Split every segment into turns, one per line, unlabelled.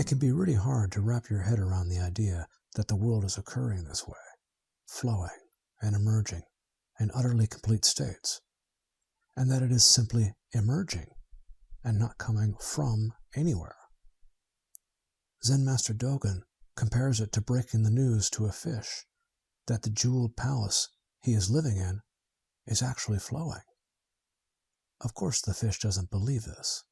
It can be really hard to wrap your head around the idea that the world is occurring this way, flowing and emerging in utterly complete states, and that it is simply emerging and not coming from anywhere. Zen Master Dogen compares it to breaking the news to a fish that the jeweled palace he is living in is actually flowing. Of course, the fish doesn't believe this.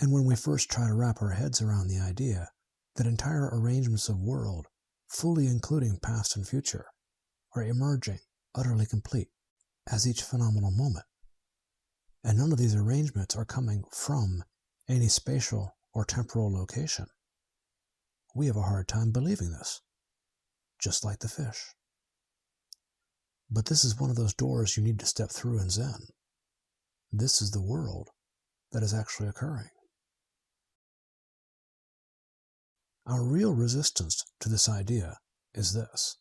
And when we first try to wrap our heads around the idea that entire arrangements of world, fully including past and future, are emerging, utterly complete, as each phenomenal moment, and none of these arrangements are coming from any spatial or temporal location, we have a hard time believing this, just like the fish. But this is one of those doors you need to step through in Zen. This is the world that is actually occurring. Our real resistance to this idea is this.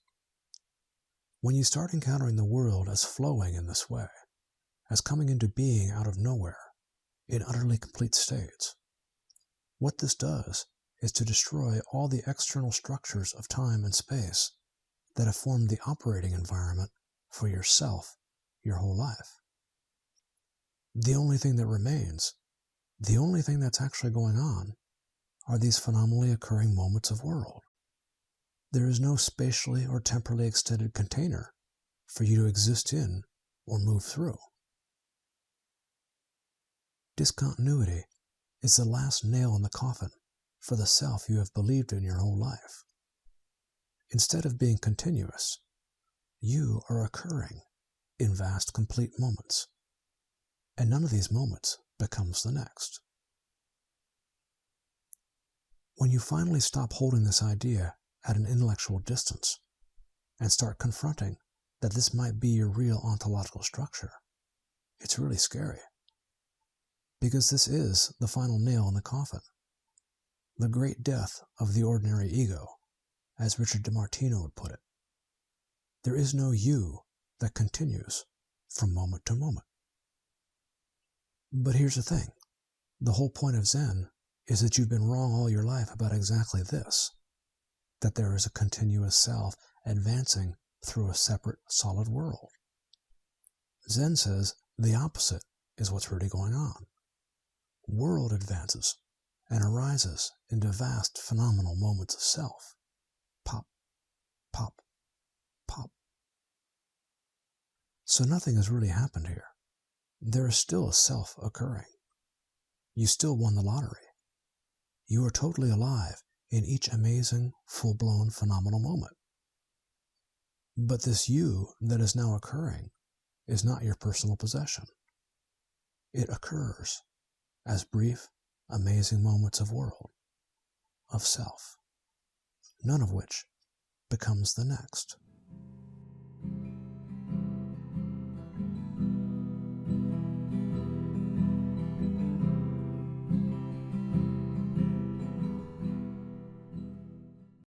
When you start encountering the world as flowing in this way, as coming into being out of nowhere, in utterly complete states, what this does is to destroy all the external structures of time and space that have formed the operating environment for yourself your whole life. The only thing that remains, the only thing that's actually going on, are these phenomenally occurring moments of world. There is no spatially or temporally extended container for you to exist in or move through. Discontinuity is the last nail in the coffin for the self you have believed in your whole life. Instead of being continuous, you are occurring in vast, complete moments, and none of these moments becomes the next. When you finally stop holding this idea at an intellectual distance and start confronting that this might be your real ontological structure, it's really scary. Because this is the final nail in the coffin, the great death of the ordinary ego, as Richard DiMartino would put it. There is no you that continues from moment to moment. But here's the thing. The whole point of Zen is that you've been wrong all your life about exactly this, that there is a continuous self advancing through a separate, solid world. Zen says the opposite is what's really going on. World advances and arises into vast, phenomenal moments of self. Pop, pop, pop. So nothing has really happened here. There is still a self occurring. You still won the lottery. You are totally alive in each amazing, full-blown, phenomenal moment. But this you that is now occurring is not your personal possession. It occurs as brief, amazing moments of world, of self, none of which becomes the next.